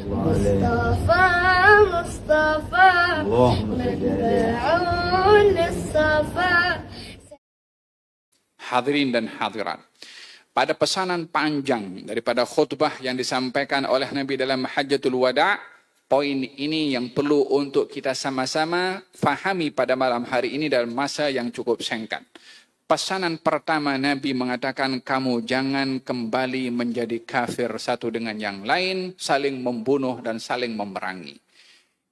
مصطفى مصطفى متبع للصفا. Hadirin dan hadirat, pada pesanan panjang daripada khutbah yang disampaikan oleh Nabi dalam Hajjatul Wada', poin ini yang perlu untuk kita sama-sama fahami pada malam hari ini dalam masa yang cukup singkat. Pesanan pertama Nabi mengatakan, kamu jangan kembali menjadi kafir satu dengan yang lain, saling membunuh dan saling memerangi.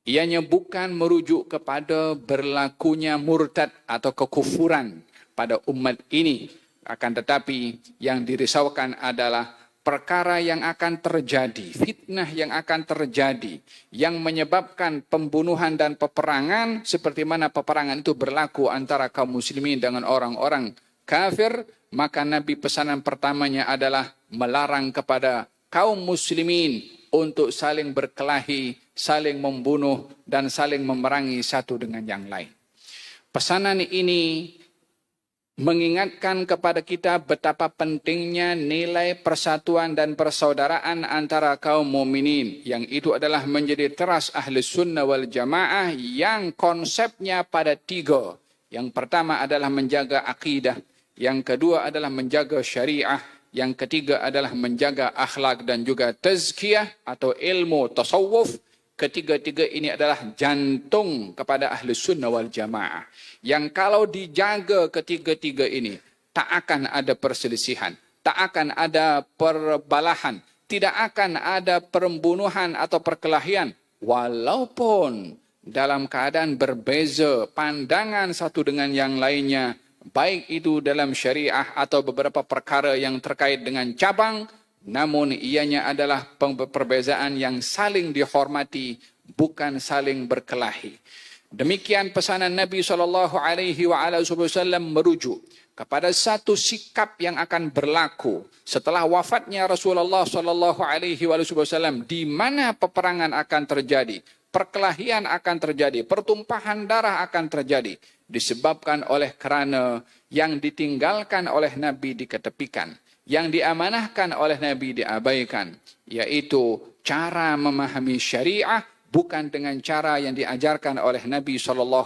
Ianya bukan merujuk kepada berlakunya murtad atau kekufuran pada umat ini. Akan tetapi yang dirisaukan adalah perkara yang akan terjadi, fitnah yang akan terjadi, yang menyebabkan pembunuhan dan peperangan, seperti mana peperangan itu berlaku antara kaum muslimin dengan orang-orang kafir. Maka Nabi pesanan pertamanya adalah melarang kepada kaum muslimin untuk saling berkelahi, saling membunuh, dan saling memerangi satu dengan yang lain. Pesanan ini mengingatkan kepada kita betapa pentingnya nilai persatuan dan persaudaraan antara kaum mukminin, yang itu adalah menjadi teras ahli sunnah wal jamaah yang konsepnya pada tiga. Yang pertama adalah menjaga akidah, yang kedua adalah menjaga syariah, yang ketiga adalah menjaga akhlak dan juga tazkiyah atau ilmu tasawuf. Ketiga-tiga ini adalah jantung kepada ahli sunnah wal jamaah, yang kalau dijaga ketiga-tiga ini, tak akan ada perselisihan, tak akan ada perbalahan, tidak akan ada pembunuhan atau perkelahian, walaupun dalam keadaan berbeza pandangan satu dengan yang lainnya, baik itu dalam syariah atau beberapa perkara yang terkait dengan cabang. Namun ianya adalah perbezaan yang saling dihormati, bukan saling berkelahi. Demikian pesanan Nabi SAW merujuk kepada satu sikap yang akan berlaku setelah wafatnya Rasulullah SAW, di mana peperangan akan terjadi, perkelahian akan terjadi, pertumpahan darah akan terjadi, disebabkan oleh kerana yang ditinggalkan oleh Nabi diketepikan, yang diamanahkan oleh Nabi diabaikan, yaitu cara memahami syariah bukan dengan cara yang diajarkan oleh Nabi SAW.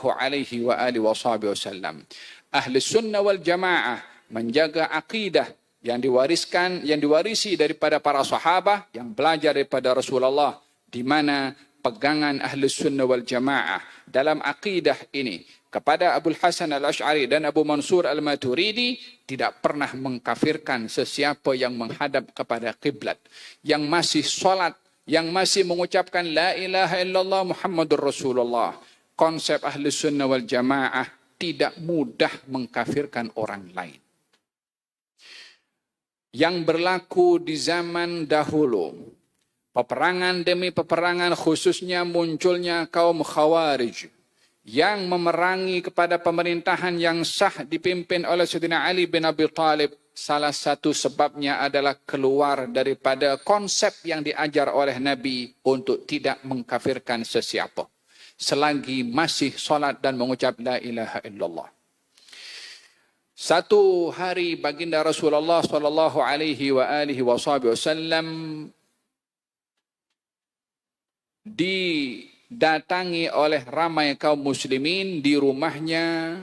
Ahli sunnah wal jamaah menjaga akidah yang diwarisi daripada para sahabat yang belajar daripada Rasulullah, di mana pegangan ahli sunnah wal jamaah dalam akidah ini kepada Abu Hasan al-Ash'ari dan Abu Mansur al-Maturidi tidak pernah mengkafirkan sesiapa yang menghadap kepada kiblat, yang masih solat, yang masih mengucapkan la ilaha illallah Muhammadur Rasulullah. Konsep ahli sunnah wal jamaah tidak mudah mengkafirkan orang lain. Yang berlaku di zaman dahulu, peperangan demi peperangan, khususnya munculnya kaum Khawarij yang memerangi kepada pemerintahan yang sah dipimpin oleh Sayyidina Ali bin Abi Thalib. Salah satu sebabnya adalah keluar daripada konsep yang diajar oleh Nabi untuk tidak mengkafirkan sesiapa selagi masih solat dan mengucap la ilaha illallah. Satu hari baginda Rasulullah sallallahu alaihi wasallam didatangi oleh ramai kaum muslimin di rumahnya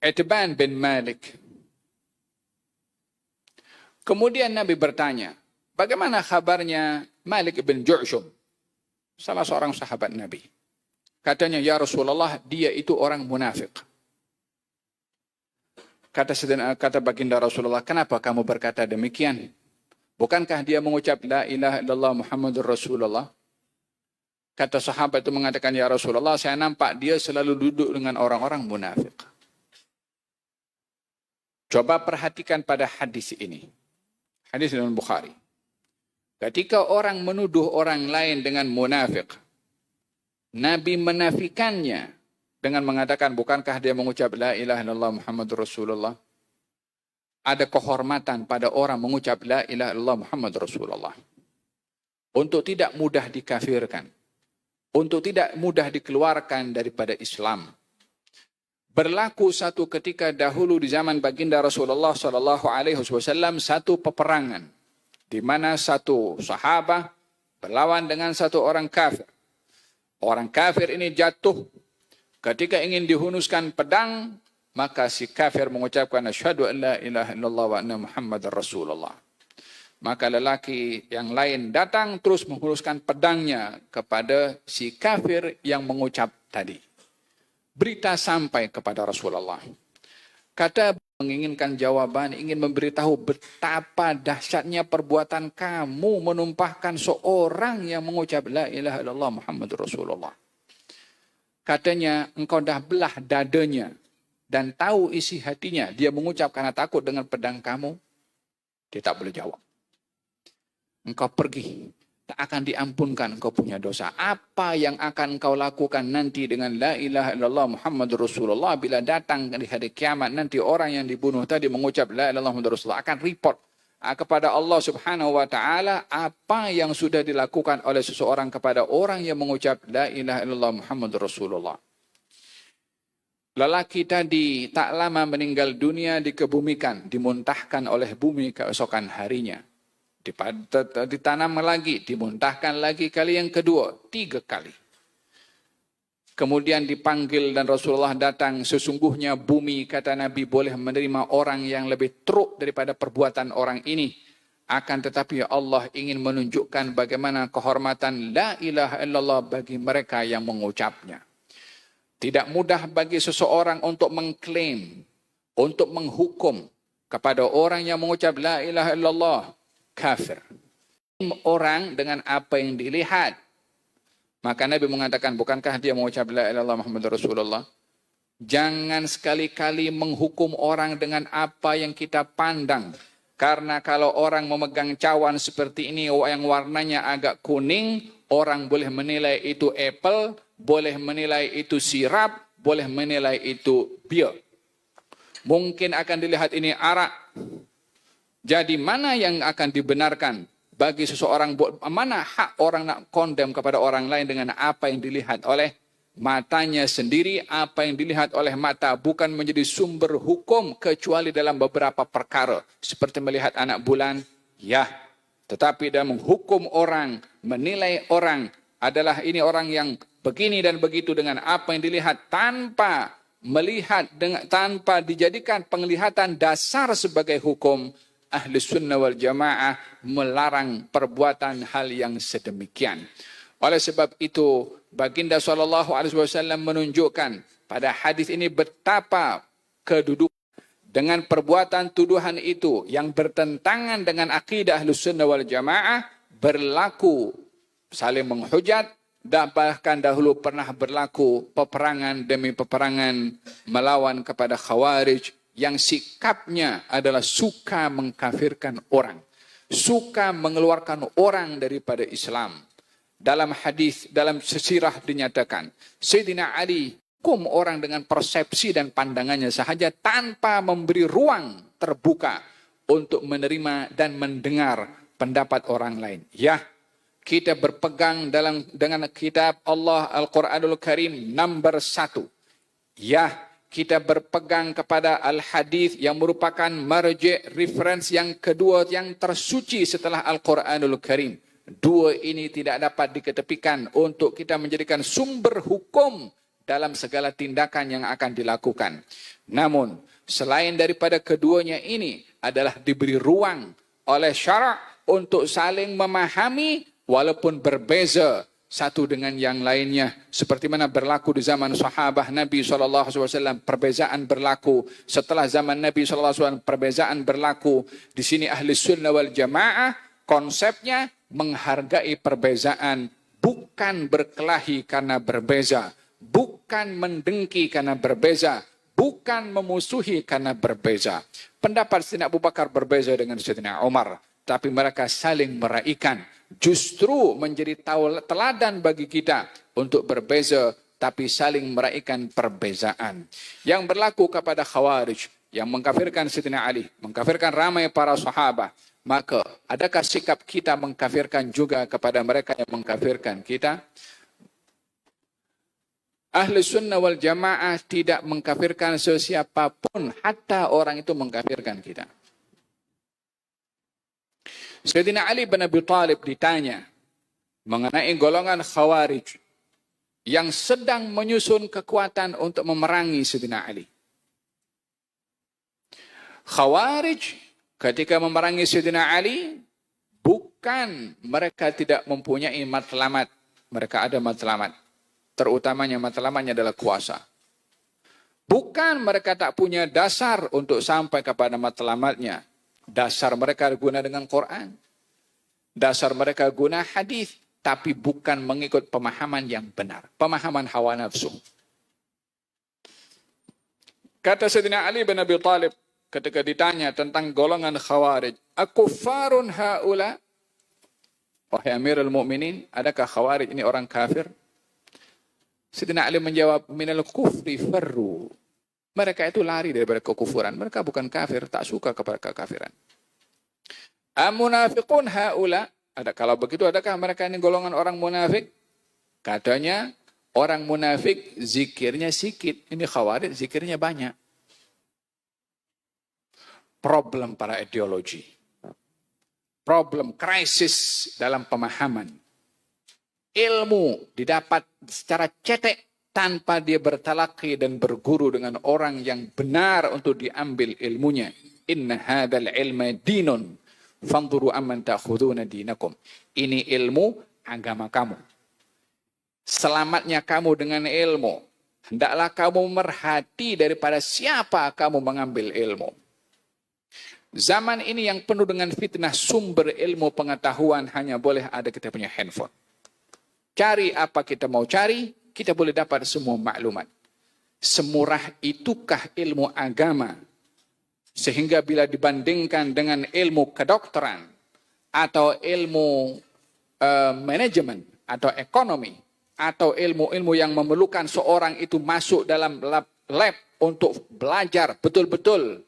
Itban bin Malik. Kemudian Nabi bertanya, bagaimana kabarnya Malik bin Ju'shum, salah seorang sahabat Nabi. Katanya, ya Rasulullah, dia itu orang munafik. Kata baginda Rasulullah, kenapa kamu berkata demikian? Bukankah dia mengucap la ilaha illallah Muhammadur Rasulullah? Kata sahabat itu mengatakan, ya Rasulullah, saya nampak dia selalu duduk dengan orang-orang munafik. Coba perhatikan pada hadis ini. Hadis dalam Bukhari. Ketika orang menuduh orang lain dengan munafik, Nabi menafikannya dengan mengatakan, bukankah dia mengucap la ilaha illallah Muhammadur Rasulullah? Ada kehormatan pada orang mengucap la ilaha illallah Muhammadur Rasulullah. Untuk tidak mudah dikafirkan. Untuk tidak mudah dikeluarkan daripada Islam. Berlaku satu ketika dahulu di zaman baginda Rasulullah SAW satu peperangan di mana satu sahabat berlawan dengan satu orang kafir. Orang kafir ini jatuh ketika ingin dihunuskan pedang, maka si kafir mengucapkan asyhadu an la ilaha illallah wa anna muhammadar rasulullah. Maka lelaki yang lain datang terus menghunuskan pedangnya kepada si kafir yang mengucap tadi. Berita sampai kepada Rasulullah. Kata menginginkan jawaban, ingin memberitahu betapa dahsyatnya perbuatan kamu menumpahkan seorang yang mengucap la ilaha illallah Muhammadur Rasulullah. Katanya, engkau dah belah dadanya dan tahu isi hatinya. Dia mengucap karena takut dengan pedang kamu. Dia tak boleh jawab. Engkau pergi, tak akan diampunkan engkau punya dosa. Apa yang akan engkau lakukan nanti dengan la ilaha illallah Muhammadur Rasulullah bila datang di hari kiamat nanti orang yang dibunuh tadi mengucap la ilaha illallah Muhammadur Rasulullah akan report kepada Allah Subhanahu wa taala apa yang sudah dilakukan oleh seseorang kepada orang yang mengucap la ilaha illallah Muhammadur Rasulullah. Lelaki tadi tak lama meninggal dunia, dikebumikan, dimuntahkan oleh bumi keesokan harinya. Ditanam lagi, dimuntahkan lagi kali yang kedua, 3 kali. Kemudian dipanggil dan Rasulullah datang, sesungguhnya bumi, kata Nabi, boleh menerima orang yang lebih teruk daripada perbuatan orang ini. Akan tetapi Allah ingin menunjukkan bagaimana kehormatan la ilaha illallah bagi mereka yang mengucapnya. Tidak mudah bagi seseorang untuk mengklaim, untuk menghukum kepada orang yang mengucap la ilaha illallah kafir. Orang dengan apa yang dilihat. Maka Nabi mengatakan, bukankah dia mengucap la ilaha illallah Muhammadur Rasulullah? Jangan sekali-kali menghukum orang dengan apa yang kita pandang. Karena kalau orang memegang cawan seperti ini yang warnanya agak kuning, orang boleh menilai itu apple, boleh menilai itu sirap, boleh menilai itu bir. Mungkin akan dilihat ini arak. Jadi mana yang akan dibenarkan bagi seseorang, mana hak orang nak kondem kepada orang lain dengan apa yang dilihat oleh matanya sendiri, apa yang dilihat oleh mata bukan menjadi sumber hukum kecuali dalam beberapa perkara. Seperti melihat anak bulan, ya. Tetapi dalam menghukum orang, menilai orang adalah ini orang yang begini dan begitu dengan apa yang dilihat tanpa melihat, tanpa dijadikan penglihatan dasar sebagai hukum, Ahli Sunnah wal Jamaah melarang perbuatan hal yang sedemikian. Oleh sebab itu, Baginda SAW menunjukkan pada hadis ini betapa kedudukan dengan perbuatan tuduhan itu yang bertentangan dengan akidah Ahlus Sunnah wal Jamaah berlaku saling menghujat, dan bahkan dahulu pernah berlaku peperangan demi peperangan melawan kepada Khawarij yang sikapnya adalah suka mengkafirkan orang, suka mengeluarkan orang daripada Islam. Dalam hadis, dalam sesirah dinyatakan, Sayyidina Ali hukum orang dengan persepsi dan pandangannya sahaja tanpa memberi ruang terbuka untuk menerima dan mendengar pendapat orang lain. Ya, kita berpegang dengan kitab Allah Al-Quranul Karim nomor 1. Ya, kita berpegang kepada Al-Hadis yang merupakan marji' reference yang kedua yang tersuci setelah Al-Quranul Karim. Dua ini tidak dapat diketepikan untuk kita menjadikan sumber hukum dalam segala tindakan yang akan dilakukan. Namun, selain daripada keduanya ini adalah diberi ruang oleh syarak untuk saling memahami walaupun berbeza satu dengan yang lainnya. Seperti mana berlaku di zaman sahabat Nabi SAW, perbezaan berlaku. Setelah zaman Nabi SAW, perbezaan berlaku. Di sini Ahli Sunnah wal Jamaah, konsepnya menghargai perbezaan, bukan berkelahi karena berbeza, bukan mendengki karena berbeza, bukan memusuhi karena berbeza. Pendapat Sayyidina Abu Bakar berbeza dengan Sayyidina Umar, tapi mereka saling meraihkan. Justru menjadi teladan bagi kita untuk berbeza, tapi saling meraihkan perbezaan. Yang berlaku kepada Khawarij, yang mengkafirkan Sayyidina Ali, mengkafirkan ramai para sahabat, maka adakah sikap kita mengkafirkan juga kepada mereka yang mengkafirkan kita? Ahli Sunnah wal Jamaah tidak mengkafirkan sesiapapun, hatta orang itu mengkafirkan kita. Sayyidina Ali bin Abi Thalib ditanya mengenai golongan Khawarij yang sedang menyusun kekuatan untuk memerangi Sayyidina Ali. Khawarij ketika memerangi Sayyidina Ali, bukan mereka tidak mempunyai matlamat. Mereka ada matlamat. Terutamanya matlamatnya adalah kuasa. Bukan mereka tak punya dasar untuk sampai kepada matlamatnya. Dasar mereka guna dengan Quran. Dasar mereka guna hadis. Tapi bukan mengikut pemahaman yang benar. Pemahaman hawa nafsu. Kata Sayyidina Ali bin Abi Thalib ketika ditanya tentang golongan Khawarij. Akuffarun haula? Wahai Amirul Mukminin, adakah Khawarij ini orang kafir? Sayyidina Ali menjawab, minal kufri farru. Mereka itu lari daripada kekufuran. Mereka bukan kafir, tak suka kepada kekafiran. Amunafiqun haula? Kalau begitu, adakah mereka ini golongan orang munafik? Katanya, orang munafik zikirnya sikit. Ini Khawarij zikirnya banyak. Problem para ideologi. Problem, krisis dalam pemahaman. Ilmu didapat secara cetek tanpa dia bertalaki dan berguru dengan orang yang benar untuk diambil ilmunya. Inna hadzal ilma dinun. Fanzuru amman ta'khuduna dinakum. Ini ilmu agama kamu. Selamatnya kamu dengan ilmu. Hendaklah kamu merhati daripada siapa kamu mengambil ilmu. Zaman ini yang penuh dengan fitnah, sumber ilmu pengetahuan hanya boleh ada kita punya handphone. Cari apa kita mau cari, kita boleh dapat semua maklumat. Semurah itukah ilmu agama? Sehingga bila dibandingkan dengan ilmu kedokteran atau ilmu manajemen atau ekonomi atau ilmu-ilmu yang memerlukan seorang itu masuk dalam lab untuk belajar betul-betul.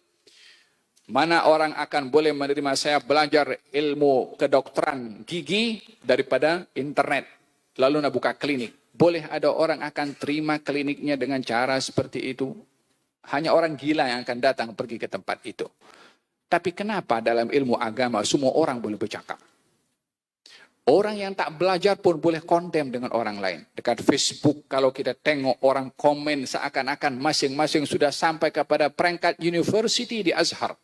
Mana orang akan boleh menerima saya belajar ilmu kedokteran gigi daripada internet. Lalu nak buka klinik. Boleh ada orang akan terima kliniknya dengan cara seperti itu? Hanya orang gila yang akan datang pergi ke tempat itu. Tapi kenapa dalam ilmu agama semua orang boleh bercakap? Orang yang tak belajar pun boleh kondem dengan orang lain. Dekat Facebook kalau kita tengok orang komen seakan-akan masing-masing sudah sampai kepada peringkat university di Azhar.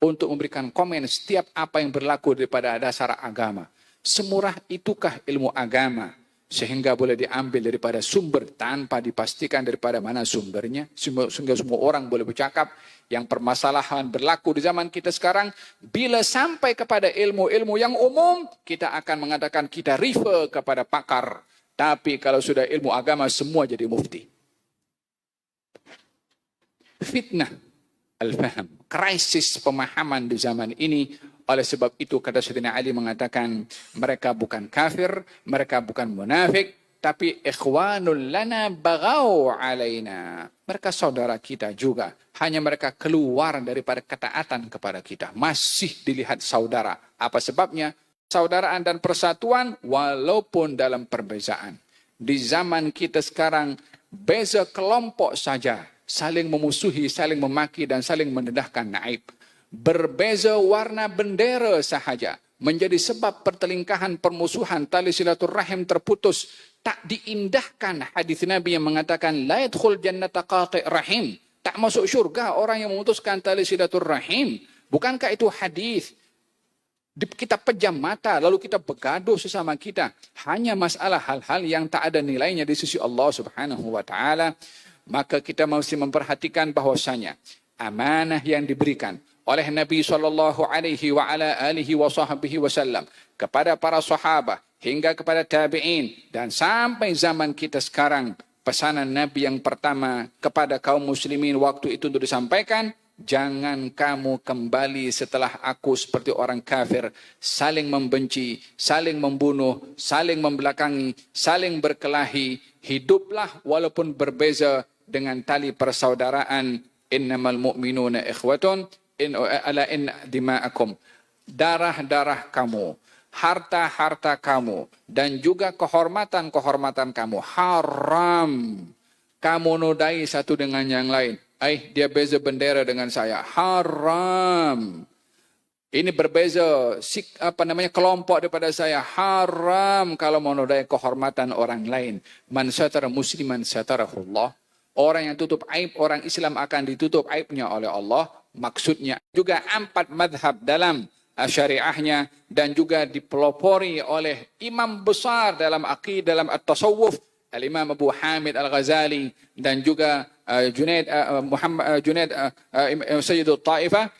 Untuk memberikan komen setiap apa yang berlaku daripada dasar agama. Semurah itukah ilmu agama? Sehingga boleh diambil daripada sumber tanpa dipastikan daripada mana sumbernya. Sehingga semua orang boleh bercakap. Yang permasalahan berlaku di zaman kita sekarang. Bila sampai kepada ilmu-ilmu yang umum. Kita akan mengatakan kita refer kepada pakar. Tapi kalau sudah ilmu agama semua jadi mufti. Fitnah. Al-faham. Krisis pemahaman di zaman ini. Oleh sebab itu kata Sayyidina Ali mengatakan mereka bukan kafir, mereka bukan munafik, tapi ikhwanul lana baghaw alaina. Mereka saudara kita juga, hanya mereka keluar daripada ketaatan kepada kita. Masih dilihat saudara. Apa sebabnya? Saudaraan dan persatuan walaupun dalam perbezaan. Di zaman kita sekarang beza kelompok saja, saling memusuhi, saling memaki dan saling mendedahkan naib. Berbeza warna bendera sahaja menjadi sebab pertelingkahan, permusuhan, tali silaturahim terputus. Tak diindahkan hadis Nabi yang mengatakan la yadkhul jannata qati' rahim. Tak masuk syurga orang yang memutuskan tali silaturahim. Bukankah itu hadis? Kita pejam mata lalu kita bergaduh sesama kita. Hanya masalah hal-hal yang tak ada nilainya di sisi Allah Subhanahu wa taala. Maka kita mesti memperhatikan bahwasanya amanah yang diberikan oleh Nabi SAW kepada para sahabat hingga kepada tabi'in dan sampai zaman kita sekarang, pesanan Nabi yang pertama kepada kaum muslimin waktu itu untuk disampaikan, jangan kamu kembali setelah aku seperti orang kafir, saling membenci, saling membunuh, saling membelakangi, saling berkelahi. Hiduplah walaupun berbeza dengan tali persaudaraan. Innamal mu'minuna ikhwatun ala in dima'akum. Darah-darah kamu, harta-harta kamu, dan juga kehormatan-kehormatan kamu haram kamu nodai satu dengan yang lain. Dia beza bendera dengan saya. Haram. Ini berbeza kelompok daripada saya. Haram kalau menodai kehormatan orang lain. Man satara musliman satarahullah. Orang yang tutup aib orang Islam akan ditutup aibnya oleh Allah. Maksudnya juga 4 madhab dalam syariahnya dan juga dipelopori oleh imam besar dalam aqidah, dalam at-tasawuf, Al-Imam Abu Hamid Al-Ghazali dan juga Sayyidul Taifah,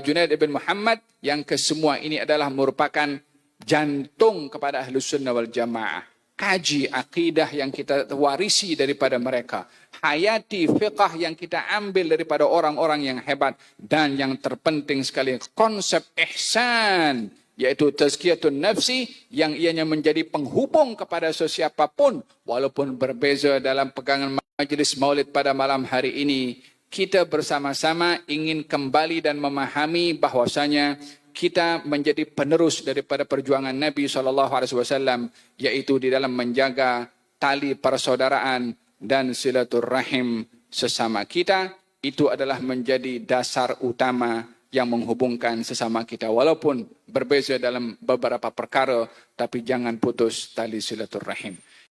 Junaid ibn Muhammad, yang kesemua ini adalah merupakan jantung kepada Ahlus Sunnah wal Jamaah. Kaji akidah yang kita warisi daripada mereka. Hayati fiqh yang kita ambil daripada orang-orang yang hebat. Dan yang terpenting sekali, konsep ihsan, yaitu tazkiyatun nafsi, yang ianya menjadi penghubung kepada sesiapapun. Walaupun berbeza dalam pegangan majlis maulid pada malam hari ini, kita bersama-sama ingin kembali dan memahami bahwasanya kita menjadi penerus daripada perjuangan Nabi SAW, yaitu di dalam menjaga tali persaudaraan dan silaturahim sesama kita. Itu adalah menjadi dasar utama yang menghubungkan sesama kita. Walaupun berbeza dalam beberapa perkara, tapi jangan putus tali silaturahim.